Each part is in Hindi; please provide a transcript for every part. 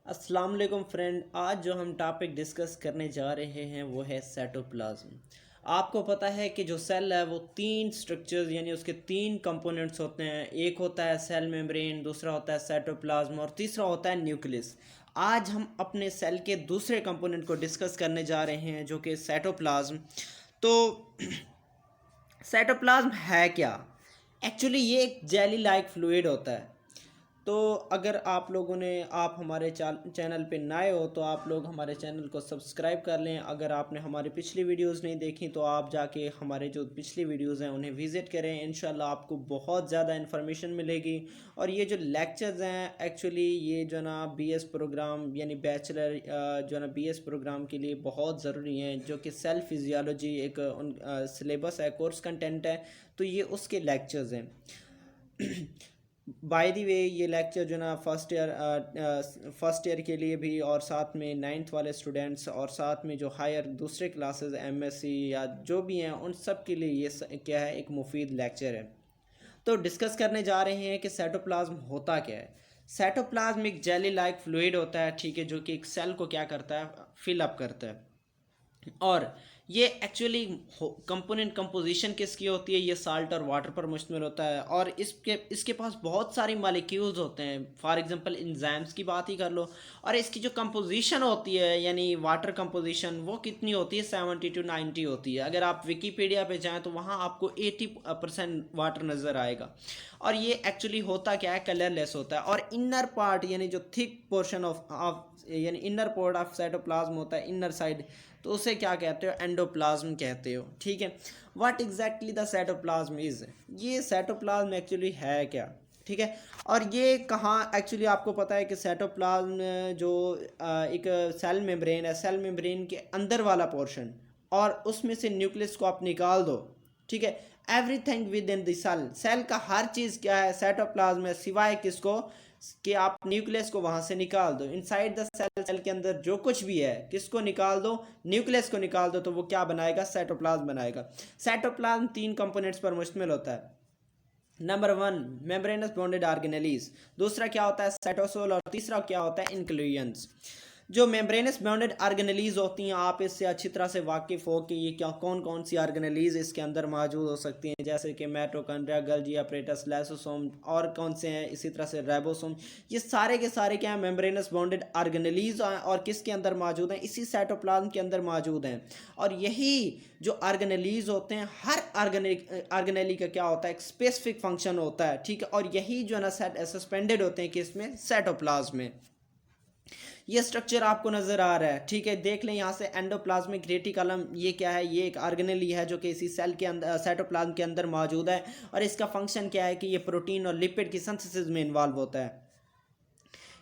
अस्सलाम वालेकुम फ्रेंड। आज जो हम टॉपिक डिस्कस करने जा रहे हैं वो है साइटोप्लाज्म। आपको पता है कि जो सेल है वो तीन स्ट्रक्चर्स यानी उसके तीन कंपोनेंट्स होते हैं। एक होता है सेल मेम्ब्रेन, दूसरा होता है साइटोप्लाज्म और तीसरा होता है न्यूक्लियस। आज हम अपने सेल के दूसरे कंपोनेंट को डिस्कस करने जा रहे हैं जो कि साइटोप्लाज्म। तो साइटोप्लाज्म है क्या? एक्चुअली ये एक जेली लाइक फ्लूइड होता है। तो अगर आप हमारे चैनल पे नए हो तो आप लोग हमारे चैनल को सब्सक्राइब कर लें। अगर आपने हमारी पिछली वीडियोस नहीं देखी तो आप जाके हमारे जो पिछली वीडियोस हैं उन्हें विज़िट करें। इंशाल्लाह आपको बहुत ज़्यादा इन्फॉर्मेशन मिलेगी। और ये जो लेक्चर्स हैं एक्चुअली ये जो ना बीएस प्रोग्राम यानी बैचलर जो ना बीएस प्रोग्राम के लिए बहुत ज़रूरी हैं, जो कि सेल फिजियोलॉजी एक उन सिलेबस है, कोर्स कंटेंट है। तो ये उसके लेक्चर्स हैं। बाय द वे ये लेक्चर जो ना फर्स्ट ईयर के लिए भी और साथ में नाइन्थ वाले स्टूडेंट्स और साथ में जो हायर दूसरे क्लासेस एमएससी या जो भी हैं उन सब के लिए क्या है, एक मुफीद लेक्चर है। तो डिस्कस करने जा रहे हैं कि साइटोप्लाज्म होता क्या है। साइटोप्लाज्म एक जेली लाइक फ्लूइड होता है, ठीक है, जो कि एक सेल को क्या करता है, फिल अप करता है। और ये एक्चुअली कंपोनेंट कंपोजिशन किसकी होती है, ये साल्ट और वाटर पर मुश्तमिल होता है। और इसके पास बहुत सारे मालिक्यूल्स होते हैं। फॉर एग्जांपल एंजाइम्स की बात ही कर लो। और इसकी जो कंपोजिशन होती है यानी वाटर कंपोजिशन वो कितनी होती है, 70 to 90 होती है। अगर आप विकीपीडिया पे जाएं तो वहाँ आपको 80% वाटर नज़र आएगा। और ये एक्चुअली होता क्या है, कलरलेस होता है। और इनर पार्ट यानी जो थिक पोर्शन ऑफ यानी इनर पार्ट ऑफ साइटोप्लाज्म होता है, इनर साइड, तो उसे क्या कहते हो, एंडोप्लाज्म कहते हो। ठीक है, what exactly the cytoplasm is, ये साइटोप्लाज्म एक्चुअली है क्या? ठीक है, और ये कहाँ एक्चुअली आपको पता है कि साइटोप्लाज्म जो एक सेल मेम्ब्रेन है, सेल मेम्ब्रेन के अंदर वाला पोर्शन, और उसमें से न्यूक्लियस को आप निकाल दो। ठीक है, everything within the cell, cell का हर चीज़ क्या है, साइटोप्लाज्म है, सिवाय किसको, कि आप न्यूक्लियस को वहां से निकाल दो। इनसाइड द सेल, सेल के अंदर जो कुछ भी है, किसको निकाल दो, न्यूक्लियस को निकाल दो, तो वो क्या बनाएगा, साइटोप्लाज्म बनाएगा। साइटोप्लाज्म तीन कंपोनेंट्स पर मुश्तमिल होता है। नंबर 1 मेम्ब्रेनस बॉन्डेड ऑर्गेनेलीज, दूसरा क्या होता है, साइटोसोल, और तीसरा क्या होता है, इंक्लूजन्स। जो मेम्ब्रेनस बाउंडेड ऑर्गेनेलीज होती हैं, आप इससे अच्छी तरह से वाकिफ़ हो कि ये क्या कौन कौन सी ऑर्गेनेलीज इसके अंदर मौजूद हो सकती हैं, जैसे कि माइटोकॉन्ड्रिया, गोल्गी apparatus, लाइसोसोम, और कौन से हैं, इसी तरह से राइबोसोम। ये सारे के सारे क्या हैं, मेम्ब्रेनस बाउंडेड ऑर्गेनेलीज, और किसके अंदर मौजूद हैं, इसी साइटोप्लाज्म के अंदर मौजूद हैं। और यही जो ऑर्गेनेलीज होते हैं, हर ऑर्गेनेली का क्या होता है, एक स्पेसिफिक फंक्शन होता है। ठीक है, और यही जो है ना सस्पेंडेड होते हैं कि इसमें साइटोप्लाज्म में। ये स्ट्रक्चर आपको नजर आ रहा है, ठीक है, देख लें यहाँ से, एंडोप्लाज्मिक रेटिकुलम, ये क्या है, ये एक ऑर्गेनेली है जो कि इसी सेल के अंदर, साइटोप्लाज्म के अंदर मौजूद है। और इसका फंक्शन क्या है कि ये प्रोटीन और लिपिड की सिंथेसिस में इन्वॉल्व होता है।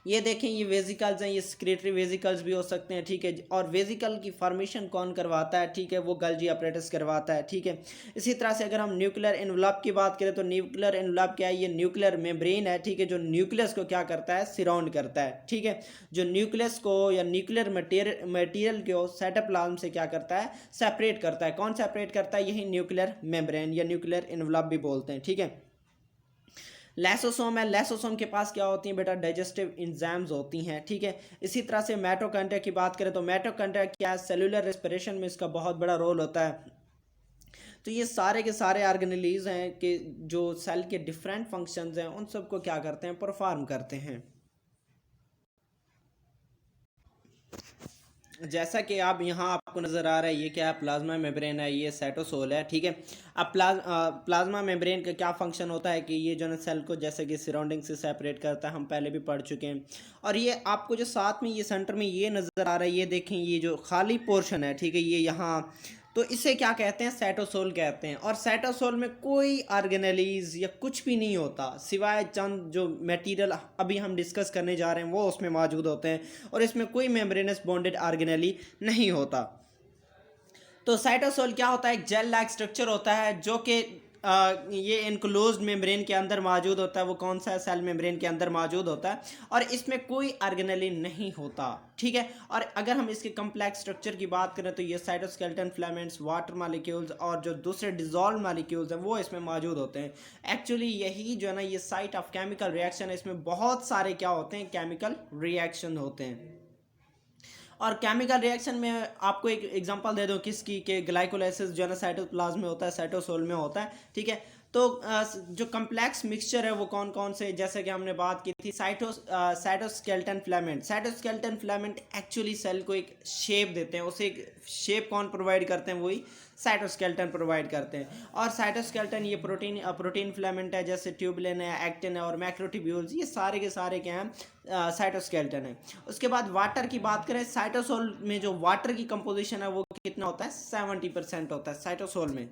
ये देखें, ये वेजिकल्स हैं, ये सिक्रेटरी वेजिकल्स भी हो सकते हैं। ठीक है, और वेजिकल की फॉर्मेशन कौन करवाता है, ठीक है, वो गोल्गी apparatus करवाता है। ठीक है, इसी तरह से अगर हम न्यूक्लियर एनवलप की बात करें तो न्यूक्लियर एनवलप क्या है, ये न्यूक्लियर मेम्ब्रेन है। ठीक है, जो न्यूक्लियस को क्या करता है, सराउंड करता है। ठीक है, जो न्यूक्लियस को या न्यूक्लियर मटेरियल को साइटोप्लाज्म से क्या करता है, सेपरेट करता है। कौन सेपरेट करता है, यही न्यूक्लियर मेम्ब्रेन या न्यूक्लियर एनवलप भी बोलते हैं। ठीक है, लैसोसोम है, लैसोसोम के पास क्या होती हैं बेटा, डाइजेस्टिव एंजाइम्स होती हैं। ठीक है, इसी तरह से माइटोकॉन्ड्रिया की बात करें तो माइटोकॉन्ड्रिया क्या है, सेलुलर रेस्पिरेशन में इसका बहुत बड़ा रोल होता है। तो ये सारे के सारे ऑर्गेनेलीज हैं कि जो सेल के डिफरेंट फंक्शंस हैं उन सबको क्या करते हैं, परफॉर्म करते हैं। जैसा कि आप यहाँ आपको नज़र आ रहा है, ये क्या है, प्लाज्मा मेम्ब्रेन है, ये साइटोसोल है। ठीक है, अब प्लाज्मा मेम्ब्रेन का क्या फंक्शन होता है कि ये जो है सेल को जैसे कि सराउंडिंग से सेपरेट करता है, हम पहले भी पढ़ चुके हैं। और ये आपको जो साथ में ये सेंटर में ये नज़र आ रहा है, ये देखें, ये जो खाली पोर्शन है, ठीक है, ये यहाँ, तो इसे क्या कहते हैं, साइटोसोल कहते हैं। और साइटोसोल में कोई ऑर्गेनेलीज या कुछ भी नहीं होता, सिवाय चंद जो मटेरियल अभी हम डिस्कस करने जा रहे हैं वो उसमें मौजूद होते हैं। और इसमें कोई मेम्ब्रेनस बॉन्डेड ऑर्गेनेली नहीं होता। तो साइटोसोल क्या होता है, एक जेल लाइक स्ट्रक्चर होता है जो कि ये इनक्लोज्ड मेम्ब्रेन के अंदर मौजूद होता है। वो कौन सा सेल मेम्ब्रेन के अंदर मौजूद होता है और इसमें कोई ऑर्गेनेली नहीं होता, ठीक है। और अगर हम इसके कम्प्लेक्स स्ट्रक्चर की बात करें तो ये साइटोस्केलेटन फिलामेंट्स, वाटर मॉलिक्यूल्स और जो दूसरे डिजॉल्व मॉलिक्यूल्स हैं वो इसमें मौजूद होते हैं। एक्चुअली यही जो है ना ये साइट ऑफ केमिकल रिएक्शन है, इसमें बहुत सारे क्या होते हैं, केमिकल रिएक्शन होते हैं। और केमिकल रिएक्शन में आपको एक एग्जांपल दे दूं किसकी, के ग्लाइकोलाइसिस जो है ना साइटोप्लाज्म में होता है, साइटोसोल में होता है, ठीक है। तो जो कम्प्लेक्स मिक्सचर है वो कौन कौन से, जैसे कि हमने बात की थी cytoskeleton filament. Cytoskeleton filament actually cell को एक शेप देते हैं, उसे एक शेप कौन प्रोवाइड करते हैं, वही साइटोस्केलेटन प्रोवाइड करते हैं। और साइटोस्केलेटन ये प्रोटीन फिलामेंट है, जैसे ट्यूबुलिन है, एक्टिन है और मैक्रोट्यूब्यूल्स, ये सारे के सारे क्या हैं, साइटोस्केलेटन है। उसके बाद वाटर की बात करें, साइटोसोल में जो वाटर की कंपोजिशन है वो कितना होता है, 70% होता है साइटोसोल में।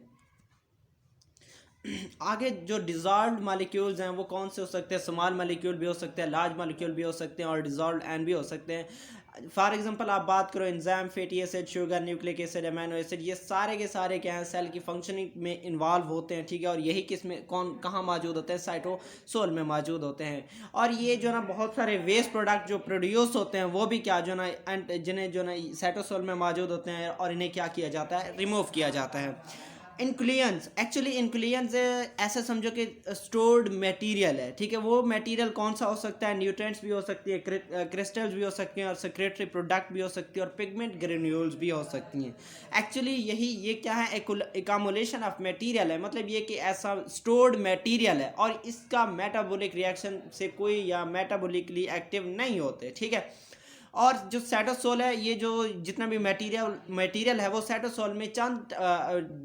आगे जो डिजॉल्व्ड मॉलिक्यूल्स हैं वो कौन से हो सकते हैं, स्मॉल मॉलिक्यूल भी हो सकते हैं, लार्ज मॉलिक्यूल भी हो सकते हैं और डिजॉल्व्ड एन भी हो सकते हैं। फॉर एग्जांपल आप बात करो enzyme, fatty acid, sugar, nucleic acid, amino acid, ये सारे के सारे क्या हैं, सेल की फंक्शनिंग में इन्वॉल्व होते हैं, ठीक है। और यही किस में कौन कहाँ मौजूद होते हैं, साइटोसोल में मौजूद होते हैं। और ये जो ना बहुत सारे वेस्ट प्रोडक्ट जो प्रोड्यूस होते हैं वो भी क्या जो ना जिन्हें जो ना साइटोसोल में मौजूद होते हैं और इन्हें क्या किया जाता है, रिमूव किया जाता है। इंक्लियंस, एक्चुअली इंक्लियंस ऐसे समझो कि स्टोर्ड मटेरियल है, ठीक है। वो मटेरियल कौन सा हो सकता है, न्यूट्रिएंट्स भी हो सकती है, क्रिस्टल्स भी हो सकते हैं और सेक्रेटरी प्रोडक्ट भी हो सकती है और पिगमेंट ग्रेन्यूल्स भी हो सकती हैं। एक्चुअली यही ये क्या है, एकामुलेशन ऑफ मटेरियल है, मतलब ये कि ऐसा स्टोर्ड मटेरियल है और इसका मेटाबॉलिक रिएक्शन से कोई या मेटाबॉलिकली एक्टिव नहीं होते, ठीक है। और जो साइटोसोल है, ये जो जितना भी मटेरियल है वो साइटोसोल में चंद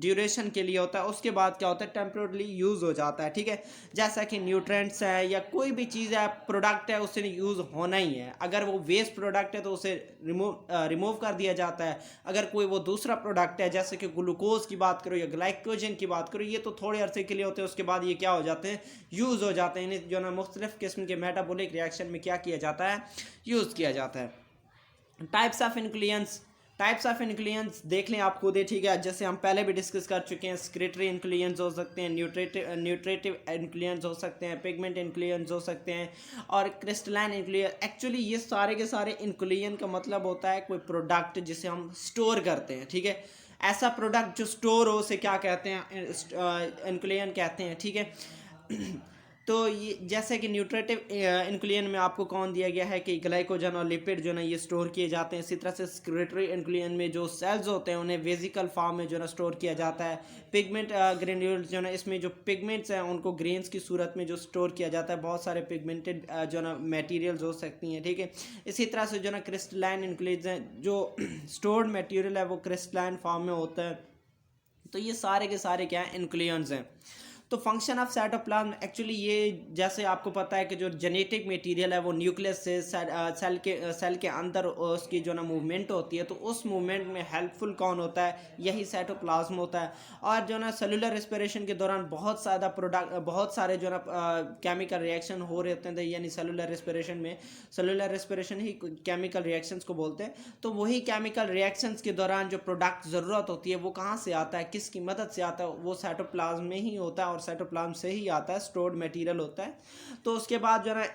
ड्यूरेशन के लिए होता है, उसके बाद क्या होता है, टेम्परेली यूज़ हो जाता है, ठीक है। जैसा कि न्यूट्रेंट्स है या कोई भी चीज़ है, प्रोडक्ट है, उससे यूज़ होना ही है। अगर वो वेस्ट प्रोडक्ट है तो उसे रिमूव कर दिया जाता है। अगर कोई वो दूसरा प्रोडक्ट है, जैसे कि ग्लूकोज की बात करो या ग्लाइकोजन की बात करो, ये तो थोड़े अरसे के लिए होते हैं, उसके बाद ये क्या हो जाते हैं, यूज़ हो जाते हैं। इन्हें जो ना मुख्तलिफ किस्म के मेटाबॉलिक रिएक्शन में क्या किया जाता है, यूज़ किया जाता है। टाइप्स ऑफ इन्क्लियंस, टाइप्स ऑफ इन्क्लियंस देख लें आप खुद ही, ठीक है। जैसे हम पहले भी डिस्कस कर चुके हैं, सेक्रेटरी इन्क्लियंस हो सकते हैं, न्यूट्रेटिव इन्क्लियंस हो सकते हैं, पिगमेंट इन्क्लियंस हो सकते हैं और क्रिस्टलाइन इन्क्लियंस। एक्चुअली ये सारे के सारे इन्क्लियन का मतलब होता है कोई प्रोडक्ट जिसे हम स्टोर करते हैं, ठीक है। ऐसा प्रोडक्ट जो स्टोर हो उसे क्या कहते हैं, इन्क्लियन कहते हैं, ठीक है। तो ये जैसे कि न्यूट्रेटिव इन्क्लियन में आपको कौन दिया गया है कि ग्लाइकोजन और लिपिड जो ना ये स्टोर किए जाते हैं। इसी तरह से सेक्रेटरी इन्क्लियन में जो सेल्स होते हैं उन्हें वेजिकल फॉर्म में जो ना स्टोर किया जाता है। पिगमेंट ग्रेन्यूल्स जो ना, इसमें जो पिगमेंट्स हैं उनको ग्रेन्स की सूरत में जो स्टोर किया जाता है। बहुत सारे पिगमेंटेड जो ना मटेरियल्स हो सकती हैं, ठीक है। इसी तरह से जो ना क्रिस्टलाइन इन्क्लियन हैं, जो स्टोर्ड मटेरियल है वो क्रिस्टलाइन फॉर्म में होता है। तो ये सारे के सारे क्या हैं, इन्क्लियंस हैं। तो फंक्शन ऑफ साइटोप्लाज्म, एक्चुअली ये जैसे आपको पता है कि जो जेनेटिक मटेरियल है वो न्यूक्लियस से सेल के अंदर उसकी जो ना मूवमेंट होती है, तो उस मूवमेंट में हेल्पफुल कौन होता है, यही साइटोप्लाज्म होता है। और जो ना सेलुलर रेस्पिरेशन के दौरान बहुत सारे जो ना केमिकल रिएक्शन हो रहे होते हैं, यानी सेलुलर रेस्पिरेशन ही केमिकल रिएक्शंस को बोलते हैं। तो वही केमिकल रिएक्शंस के दौरान जो प्रोडक्ट ज़रूरत होती है वो कहाँ से आता है, किसकी मदद से आता है, वो साइटोप्लाज्म में ही होता है और साइटोप्लाज्म से ही आता है, स्टोर्ड मटेरियल होता है। तो उसके बाद जो ना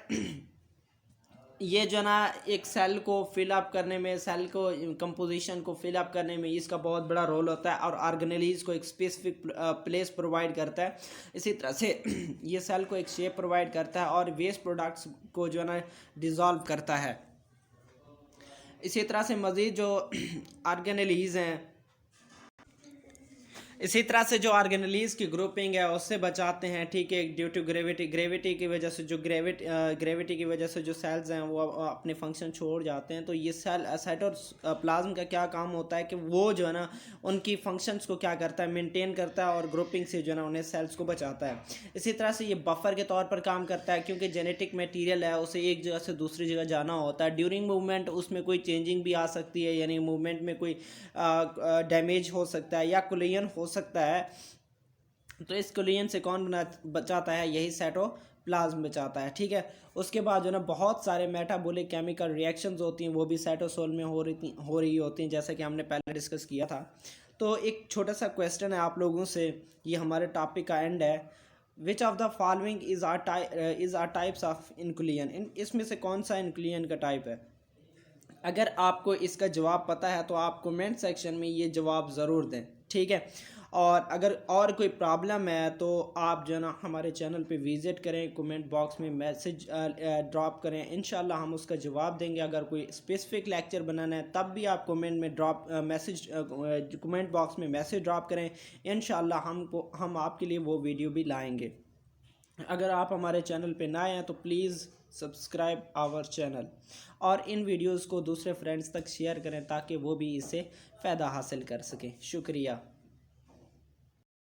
ये जो ना एक सेल को फिल अप करने में, सेल को कंपोजिशन को फिल अप करने में इसका बहुत बड़ा रोल होता है और ऑर्गेनेलीज को एक स्पेसिफिक प्लेस प्रोवाइड करता है। इसी तरह से ये सेल को एक शेप प्रोवाइड करता है और वेस्ट प्रोडक्ट्स को जो ना डिज़ोल्व करता है। इसी तरह से मज़ीद जो ऑर्गेनेलीज हैं, इसी तरह से जो ऑर्गेनेलीज की ग्रुपिंग है उससे बचाते हैं, ठीक है। ड्यू टू ग्रेविटी की वजह से, जो ग्रेविटी की वजह से जो सेल्स हैं वो अपने फंक्शन छोड़ जाते हैं। तो ये साइटोप्लाज्म का क्या काम होता है कि वो जो है ना उनकी फंक्शंस को क्या करता है, मेंटेन करता है और ग्रुपिंग से जो है ना उन्हें सेल्स को बचाता है। इसी तरह से ये बफर के तौर पर काम करता है, क्योंकि जेनेटिक मटेरियल है उसे एक जगह से दूसरी जगह जाना होता है। ड्यूरिंग मूवमेंट उसमें कोई चेंजिंग भी आ सकती है, यानी मूवमेंट में कोई डैमेज हो सकता है या कोलिजन हो सकता है। तो इस कोलिजन से कौन बचाता है, यही साइटोप्लाज्म बचाता है, ठीक है। उसके बाद जो ना बहुत सारे मेटाबॉलिक केमिकल रिएक्शंस होती हैं, वो भी साइटोसोल में हो रही होती हैं, जैसे कि हमने पहले डिस्कस किया था। तो एक छोटा सा क्वेश्चन है आप लोगों से, ये हमारे टॉपिक का एंड है। Which of the following is are types of inclusion, इसमें से कौन सा इंक्लूजन का टाइप है? अगर आपको इसका जवाब पता है तो आप कमेंट सेक्शन में ये जवाब ज़रूर दें, ठीक है। और अगर और कोई प्रॉब्लम है तो आप जो है ना हमारे चैनल पे विज़िट करें, कमेंट बॉक्स में मैसेज ड्रॉप करें, इंशाल्लाह हम उसका जवाब देंगे। अगर कोई स्पेसिफिक लेक्चर बनाना है तब भी आप कमेंट में कमेंट बॉक्स में मैसेज ड्रॉप करें, इंशाल्लाह हम आपके लिए वो वीडियो भी लाएँगे। अगर आप हमारे चैनल पे नए हैं तो प्लीज़ सब्सक्राइब आवर चैनल और इन वीडियोस को दूसरे फ्रेंड्स तक शेयर करें ताकि वो भी इससे फ़ायदा हासिल कर सकें। शुक्रिया।